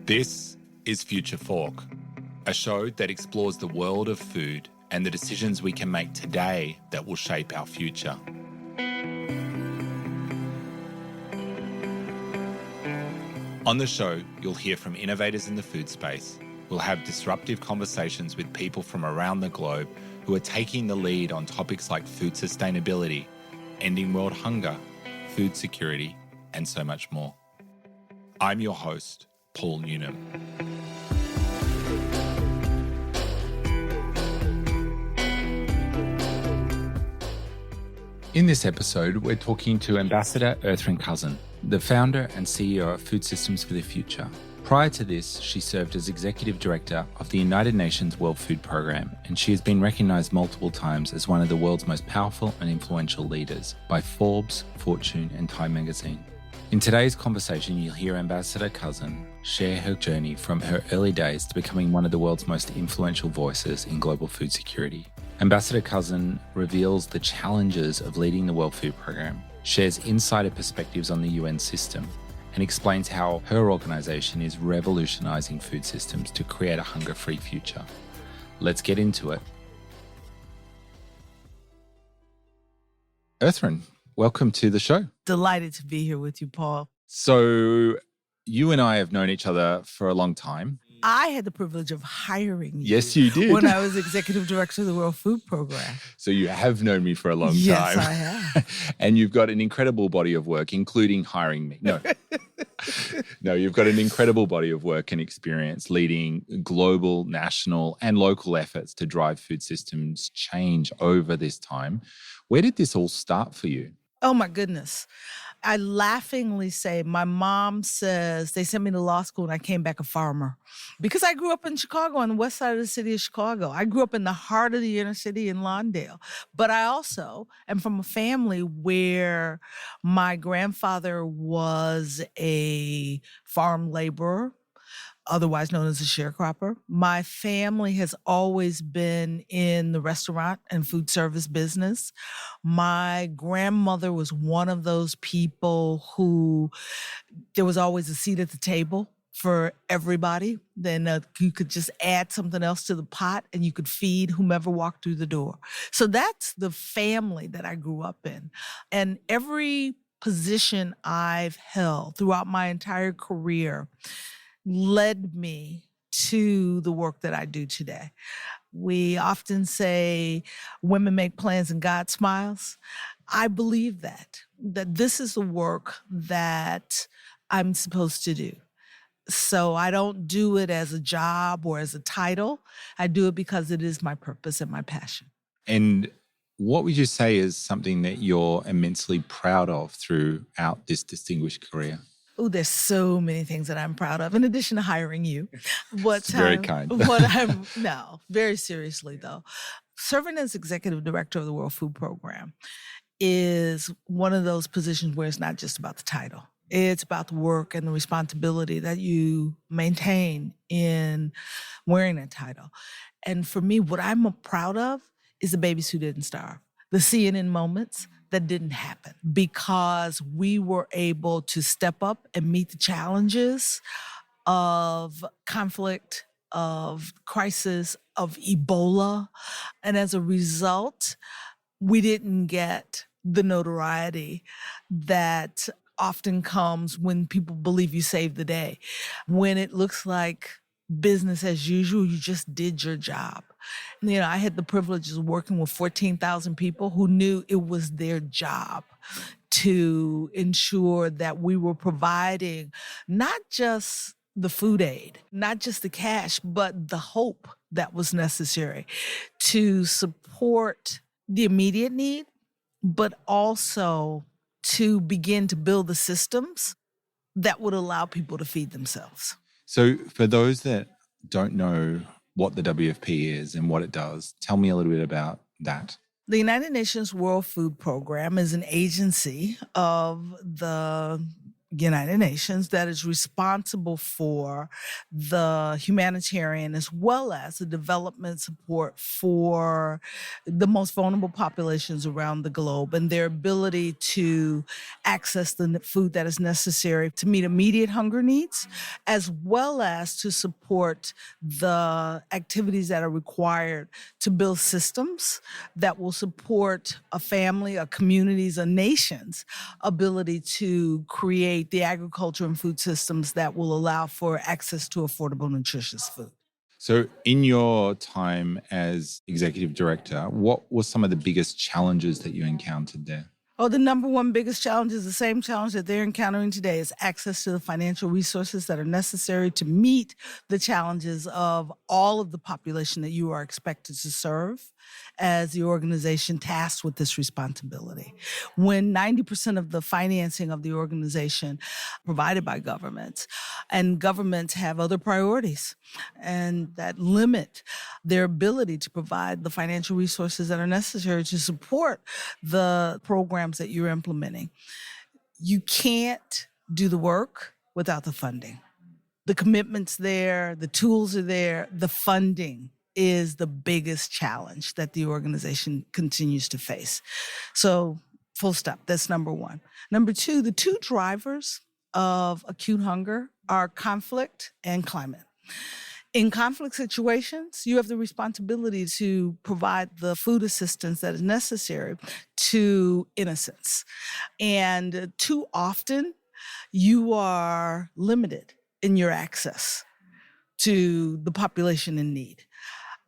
This is Future Fork, a show that explores the world of food and the decisions we can make today that will shape our future. On the show, you'll hear from innovators in the food space. We'll have disruptive conversations with people from around the globe who are taking the lead on topics like food sustainability, ending world hunger, food security, and so much more. I'm your host, Paul Newnham. In this episode, we're talking to Ambassador Ertharin Cousin, the founder and CEO of Food Systems for the Future. Prior to this, she served as Executive Director of the United Nations World Food Programme, and she has been recognised multiple times as one of the world's most powerful and influential leaders by Forbes, Fortune, and Time magazine. In today's conversation, you'll hear Ambassador Cousin share her journey from her early days to becoming one of the world's most influential voices in global food security. Ambassador Cousin reveals the challenges of leading the World Food Programme, shares insider perspectives on the UN system, and explains how her organisation is revolutionising food systems to create a hunger-free future. Let's get into it. Ertharin, welcome to the show. Delighted to be here with you, Paul. So you and I have known each other for a long time. I had the privilege of hiring you. Yes, you did. When I was Executive Director of the World Food Programme. So you have known me for a long time. Yes, I have. And you've got an incredible body of work, including hiring me. No, you've got an incredible body of work and experience leading global, national, and local efforts to drive food systems change over this time. Where did this all start for you? Oh, my goodness. I laughingly say, my mom says they sent me to law school and I came back a farmer because I grew up in Chicago, on the west side of the city of Chicago. I grew up in the heart of the inner city in Lawndale. But I also am from a family where my grandfather was a farm laborer, otherwise known as a sharecropper. My family has always been in the restaurant and food service business. My grandmother was one of those people who there was always a seat at the table for everybody. Then you could just add something else to the pot and you could feed whomever walked through the door. So that's the family that I grew up in. And every position I've held throughout my entire career led me to the work that I do today. We often say women make plans and God smiles. I believe that this is the work that I'm supposed to do. So I don't do it as a job or as a title. I do it because it is my purpose and my passion. And what would you say is something that you're immensely proud of throughout this distinguished career? Oh, there's so many things that I'm proud of, in addition to hiring you. It's very kind. No, very seriously though. Serving as Executive Director of the World Food Programme is one of those positions where it's not just about the title. It's about the work and the responsibility that you maintain in wearing that title. And for me, what I'm proud of is the babies who didn't starve, the CNN moments that didn't happen because we were able to step up and meet the challenges of conflict, of crisis, of Ebola. And as a result, we didn't get the notoriety that often comes when people believe you saved the day. When it looks like business as usual, you just did your job. You know, I had the privilege of working with 14,000 people who knew it was their job to ensure that we were providing not just the food aid, not just the cash, but the hope that was necessary to support the immediate need, but also to begin to build the systems that would allow people to feed themselves. So for those that don't know what the WFP is and what it does, tell me a little bit about that. The United Nations World Food Programme is an agency of the United Nations that is responsible for the humanitarian as well as the development support for the most vulnerable populations around the globe and their ability to access the food that is necessary to meet immediate hunger needs, as well as to support the activities that are required to build systems that will support a family, a community's, a nation's ability to create the agriculture and food systems that will allow for access to affordable, nutritious food. So, in your time as executive director, what were some of the biggest challenges that you encountered there? Oh, the number one biggest challenge is the same challenge that they're encountering today is access to the financial resources that are necessary to meet the challenges of all of the population that you are expected to serve as the organization tasked with this responsibility. When 90% of the financing of the organization provided by governments, and governments have other priorities and that limit their ability to provide the financial resources that are necessary to support the programs that you're implementing. You can't do the work without the funding. The commitment's there, the tools are there, the funding is the biggest challenge that the organization continues to face. So, full stop, that's number one. Number two, the two drivers of acute hunger are conflict and climate. In conflict situations, you have the responsibility to provide the food assistance that is necessary to innocents. And too often, you are limited in your access to the population in need.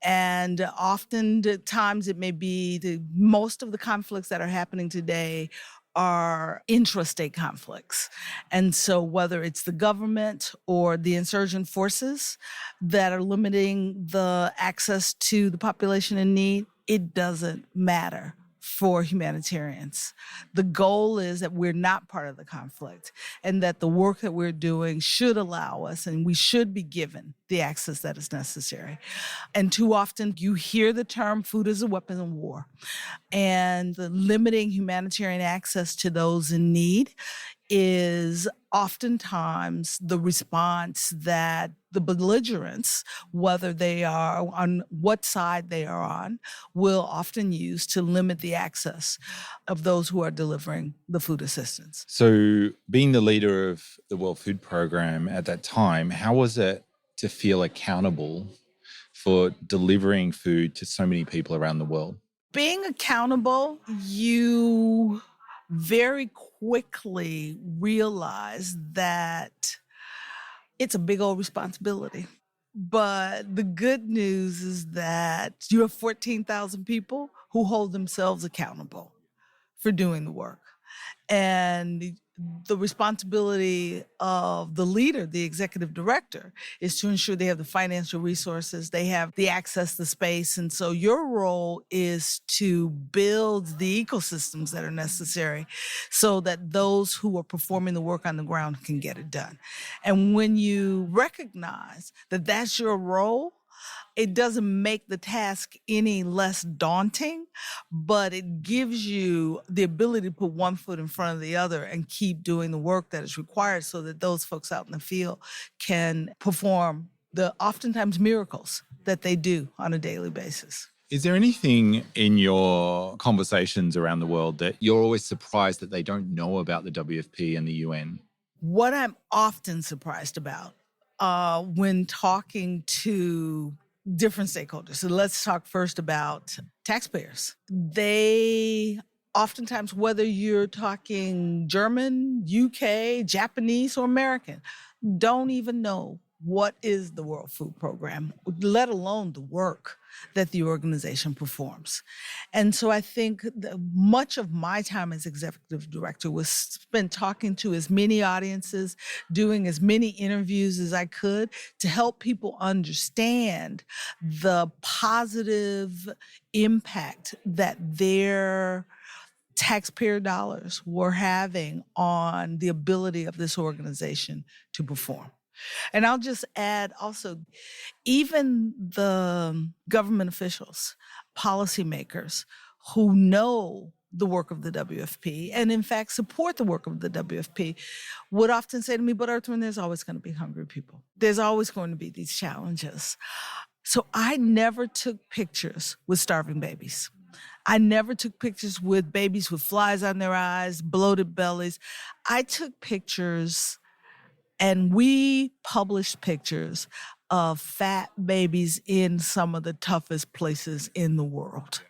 And oftentimes it may be most of the conflicts that are happening today are intrastate conflicts. And so whether it's the government or the insurgent forces that are limiting the access to the population in need, it doesn't matter for humanitarians. The goal is that we're not part of the conflict and that the work that we're doing should allow us and we should be given the access that is necessary. And too often you hear the term food is a weapon of war, and the limiting humanitarian access to those in need is oftentimes the response that the belligerents, whether they are on what side they are on, will often use to limit the access of those who are delivering the food assistance. So, being the leader of the World Food Program at that time, how was it to feel accountable for delivering food to so many people around the world? Being accountable, you very quickly realize that it's a big old responsibility. But the good news is that you have 14,000 people who hold themselves accountable for doing the work. And the responsibility of the leader, the executive director, is to ensure they have the financial resources, they have the access, the space. And so your role is to build the ecosystems that are necessary so that those who are performing the work on the ground can get it done. And when you recognize that that's your role, it doesn't make the task any less daunting, but it gives you the ability to put one foot in front of the other and keep doing the work that is required so that those folks out in the field can perform the oftentimes miracles that they do on a daily basis. Is there anything in your conversations around the world that you're always surprised that they don't know about the WFP and the UN? What I'm often surprised about when talking to different stakeholders. So let's talk first about taxpayers. They oftentimes, whether you're talking German, UK, Japanese, or American, don't even know what is the World Food Program, let alone the work that the organization performs. And so I think much of my time as executive director was spent talking to as many audiences, doing as many interviews as I could to help people understand the positive impact that their taxpayer dollars were having on the ability of this organization to perform. And I'll just add also, even the government officials, policymakers who know the work of the WFP and, in fact, support the work of the WFP would often say to me, but Ertharin, there's always going to be hungry people. There's always going to be these challenges. So I never took pictures with starving babies. I never took pictures with babies with flies on their eyes, bloated bellies. I took pictures, and we published pictures of fat babies in some of the toughest places in the world,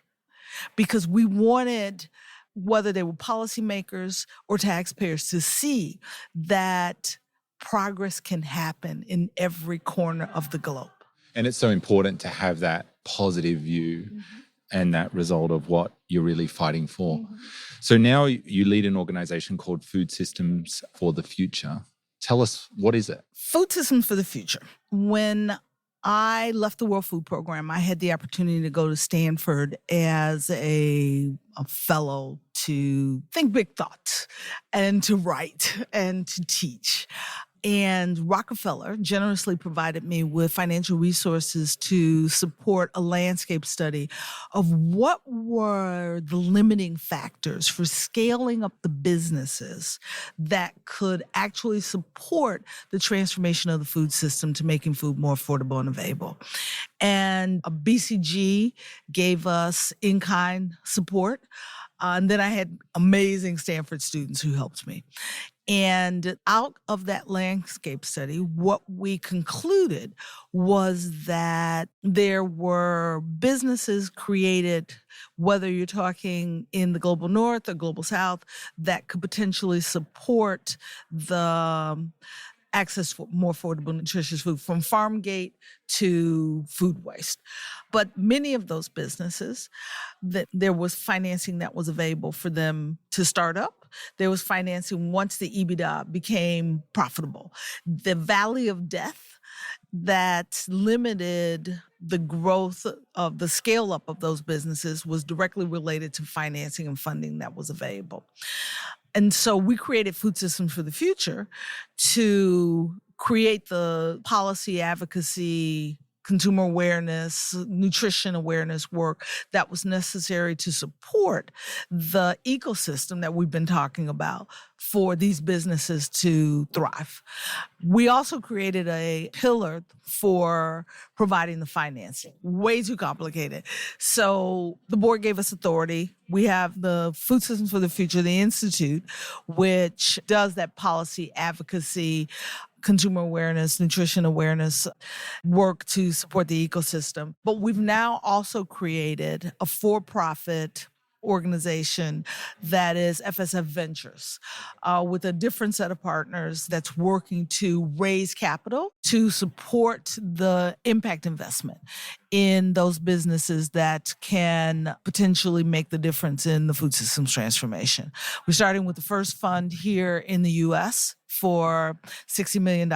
because we wanted, whether they were policymakers or taxpayers, to see that progress can happen in every corner of the globe. And it's so important to have that positive view and that result of what you're really fighting for. So now you lead an organization called Food Systems for the Future. Tell us, what is it? Food Systems for the Future. When I left the World Food Program, I had the opportunity to go to Stanford as a fellow to think big thoughts and to write and to teach. And Rockefeller generously provided me with financial resources to support a landscape study of what were the limiting factors for scaling up the businesses that could actually support the transformation of the food system to making food more affordable and available. And BCG gave us in-kind support. And then I had amazing Stanford students who helped me. And out of that landscape study, what we concluded was that there were businesses created, whether you're talking in the global north or global south, that could potentially support the access for more affordable, nutritious food, from farm gate to food waste. But many of those businesses, that there was financing that was available for them to start up. There was financing once the EBITDA became profitable. The valley of death that limited the growth of the scale up of those businesses was directly related to financing and funding that was available. And so we created Food Systems for the Future to create the policy advocacy, consumer awareness, nutrition awareness work that was necessary to support the ecosystem that we've been talking about for these businesses to thrive. We also created a pillar for providing the financing. Way too complicated. So the board gave us authority. We have the Food Systems for the Future, the Institute, which does that policy advocacy, consumer awareness, nutrition awareness work to support the ecosystem. But we've now also created a for-profit organization that is FSF Ventures, with a different set of partners that's working to raise capital to support the impact investment in those businesses that can potentially make the difference in the food systems transformation. We're starting with the first fund here in the U.S. for $60 million,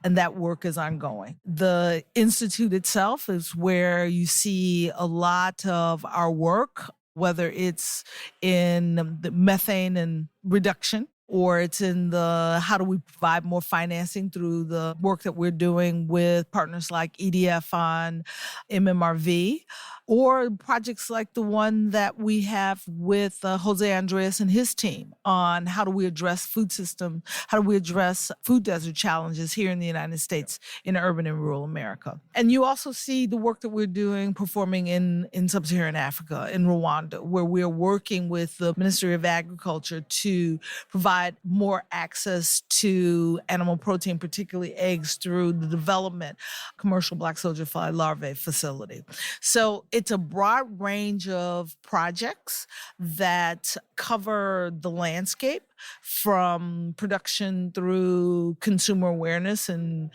and that work is ongoing. The Institute itself is where you see a lot of our work, whether it's in the methane and reduction, or it's in the how do we provide more financing through the work that we're doing with partners like EDF on MMRV, or projects like the one that we have with Jose Andres and his team on how do we address food system, how do we address food desert challenges here in the United States in urban and rural America. And you also see the work that we're doing performing in sub-Saharan Africa, in Rwanda, where we're working with the Ministry of Agriculture to provide more access to animal protein, particularly eggs, through the development commercial black soldier fly larvae facility. So it's a broad range of projects that cover the landscape, from production through consumer awareness and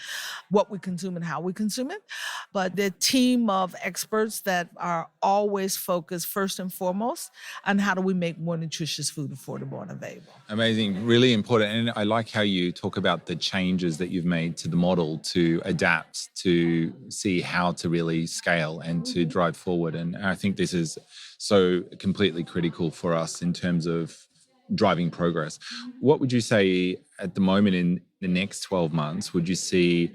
what we consume and how we consume it. But the team of experts that are always focused first and foremost on how do we make more nutritious food affordable and available. Amazing, really important. And I like how you talk about the changes that you've made to the model to adapt, to see how to really scale and to drive forward. And I think this is so completely critical for us in terms of driving progress. What would you say at the moment in the next 12 months, would you see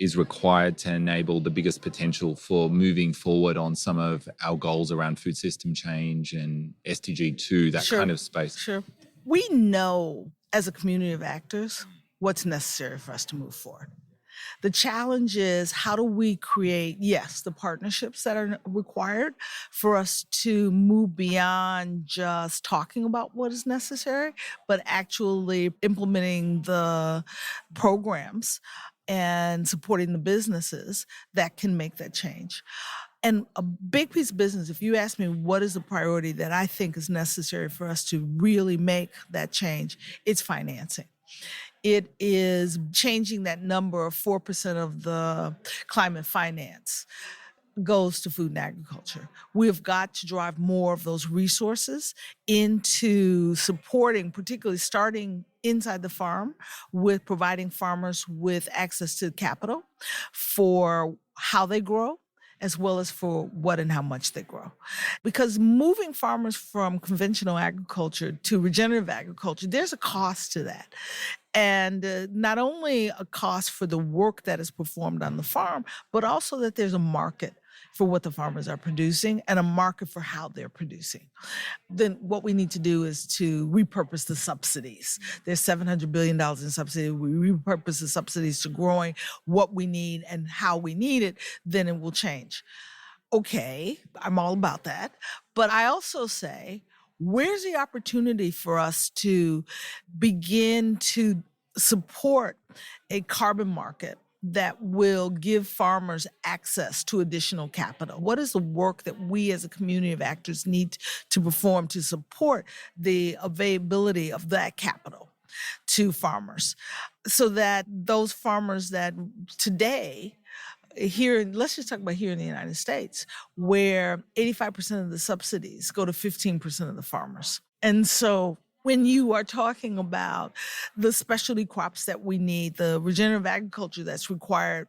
is required to enable the biggest potential for moving forward on some of our goals around food system change and SDG2, that kind of space? Sure. We know as a community of actors what's necessary for us to move forward. The challenge is, how do we create, yes, the partnerships that are required for us to move beyond just talking about what is necessary, but actually implementing the programs and supporting the businesses that can make that change. And a big piece of business, if you ask me what is the priority that I think is necessary for us to really make that change, it's financing. It is changing that number of 4% of the climate finance goes to food and agriculture. We've got to drive more of those resources into supporting, particularly starting inside the farm, with providing farmers with access to capital for how they grow, as well as for what and how much they grow. Because moving farmers from conventional agriculture to regenerative agriculture, there's a cost to that. And not only a cost for the work that is performed on the farm, but also that there's a market for what the farmers are producing and a market for how they're producing. Then what we need to do is to repurpose the subsidies. There's $700 billion in subsidies. We repurpose the subsidies to growing what we need and how we need it, then it will change. Okay, I'm all about that. But I also say, where's the opportunity for us to begin to support a carbon market that will give farmers access to additional capital? What is the work that we as a community of actors need to perform to support the availability of that capital to farmers, so that those farmers that today here, let's just talk about here in the United States, where 85% of the subsidies go to 15% of the farmers. And so when you are talking about the specialty crops that we need, the regenerative agriculture that's required,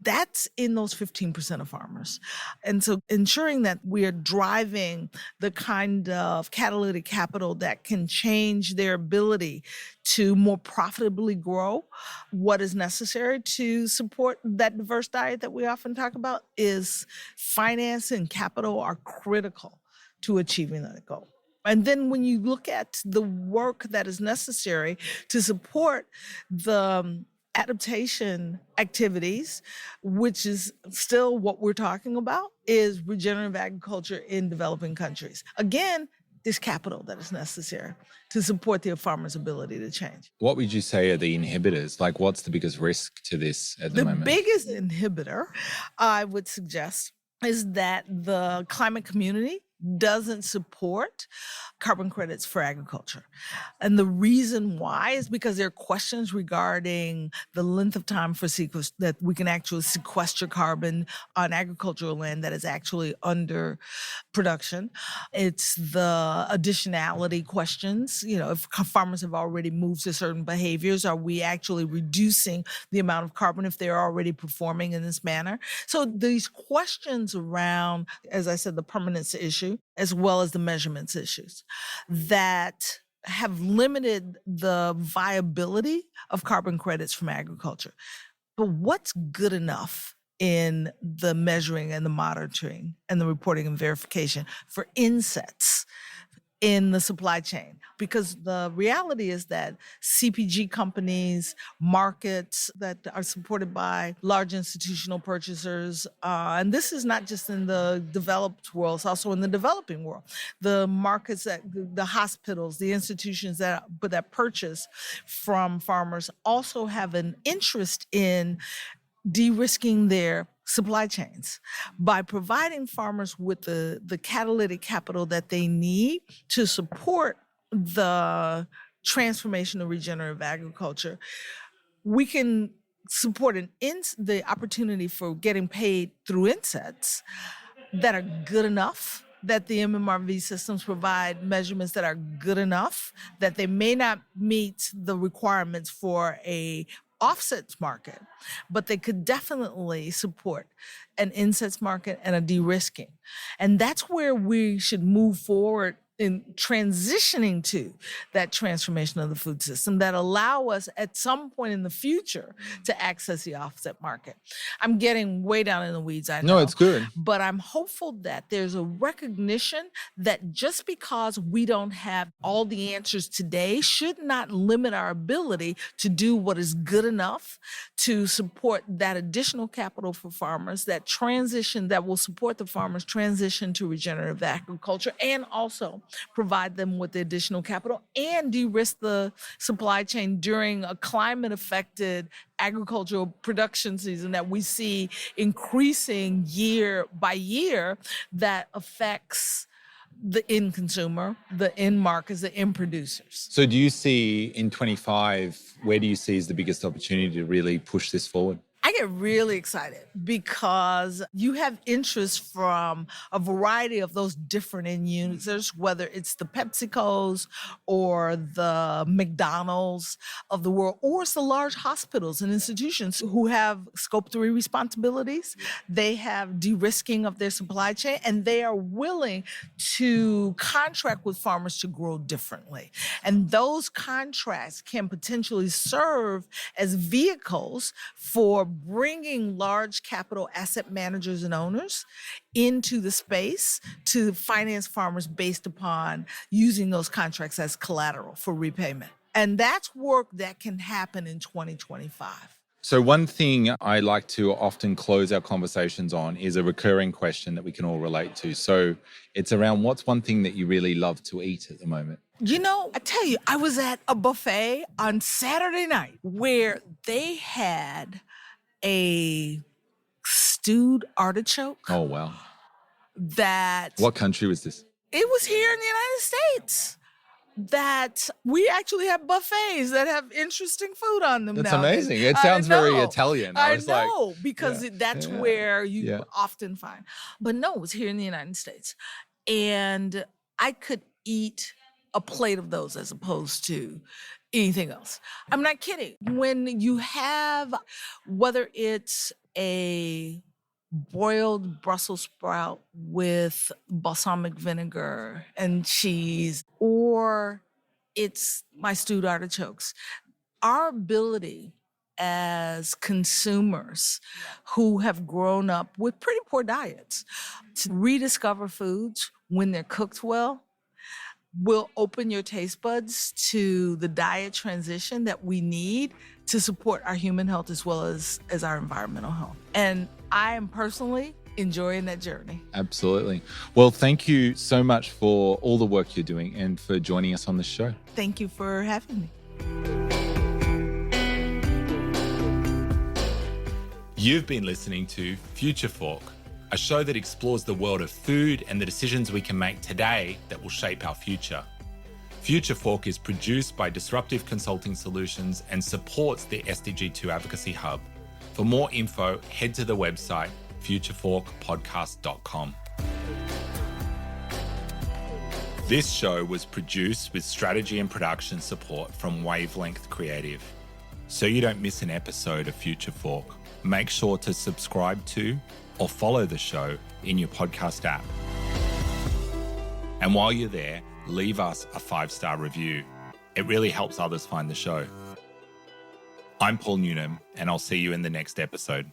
that's in those 15% of farmers. And so ensuring that we are driving the kind of catalytic capital that can change their ability to more profitably grow what is necessary to support that diverse diet that we often talk about, is finance and capital are critical to achieving that goal. And then when you look at the work that is necessary to support the adaptation activities, which is still what we're talking about, is regenerative agriculture in developing countries. Again, there's capital that is necessary to support the farmer's ability to change. What would you say are the inhibitors? Like, what's the biggest risk to this at the moment? The biggest inhibitor, I would suggest, is that the climate community doesn't support carbon credits for agriculture. And the reason why is because there are questions regarding the length of time for that we can actually sequester carbon on agricultural land that is actually under production. It's the additionality questions. You know, if farmers have already moved to certain behaviors, are we actually reducing the amount of carbon if they're already performing in this manner? So these questions around, as I said, the permanence issue, as well as the measurements issues, that have limited the viability of carbon credits from agriculture. But what's good enough in the measuring and the monitoring and the reporting and verification for insets in the supply chain? Because the reality is that CPG companies, markets that are supported by large institutional purchasers, and this is not just in the developed world, it's also in the developing world. The markets, that the hospitals, the institutions that purchase from farmers also have an interest in de-risking their supply chains by providing farmers with the catalytic capital that they need to support the transformation of regenerative agriculture. We can support the opportunity for getting paid through insets that are good enough, that the MMRV systems provide measurements that are good enough, that they may not meet the requirements for a offsets market, but they could definitely support an insets market and a de-risking. And that's where we should move forward in transitioning to that transformation of the food system that allow us at some point in the future to access the offset market. I'm getting way down in the weeds, I know. No, it's good. But I'm hopeful that there's a recognition that just because we don't have all the answers today should not limit our ability to do what is good enough to support that additional capital for farmers, that transition that will support the farmers' transition to regenerative agriculture, and also provide them with the additional capital and de-risk the supply chain during a climate-affected agricultural production season that we see increasing year by year that affects the end consumer, the end markets, the end producers. So do you see in 25, where do you see is the biggest opportunity to really push this forward? I get really excited because you have interest from a variety of those different end users, whether it's the PepsiCos or the McDonald's of the world, or it's the large hospitals and institutions who have Scope 3 responsibilities. They have de-risking of their supply chain, and they are willing to contract with farmers to grow differently. And those contracts can potentially serve as vehicles for bringing large capital asset managers and owners into the space to finance farmers based upon using those contracts as collateral for repayment. And that's work that can happen in 2025. So one thing I like to often close our conversations on is a recurring question that we can all relate to. So it's around, what's one thing that you really love to eat at the moment? You know, I tell you, I was at a buffet on Saturday night where they had a stewed artichoke. Oh, wow. That... What country was this? It was here in the United States. That we actually have buffets that have interesting food on them. That's now. amazing. It sounds very Italian. I know, because that's yeah, where you yeah. often find. But no, it was here in the United States. And I could eat a plate of those as opposed to anything else. I'm not kidding. When you have, whether it's a boiled Brussels sprout with balsamic vinegar and cheese, or it's my stewed artichokes, our ability as consumers who have grown up with pretty poor diets to rediscover foods when they're cooked well will open your taste buds to the diet transition that we need to support our human health as well as our environmental health. And I am personally enjoying that journey. Absolutely. Well, thank you so much for all the work you're doing and for joining us on the show. Thank you for having me. You've been listening to Future Fork, a show that explores the world of food and the decisions we can make today that will shape our future. Future Fork is produced by Disruptive Consulting Solutions and supports the SDG2 Advocacy Hub. For more info, head to the website futureforkpodcast.com. This show was produced with strategy and production support from Wavelength Creative. So you don't miss an episode of Future Fork, make sure to subscribe to or follow the show in your podcast app. And while you're there, leave us a 5-star review. It really helps others find the show. I'm Paul Newnham, and I'll see you in the next episode.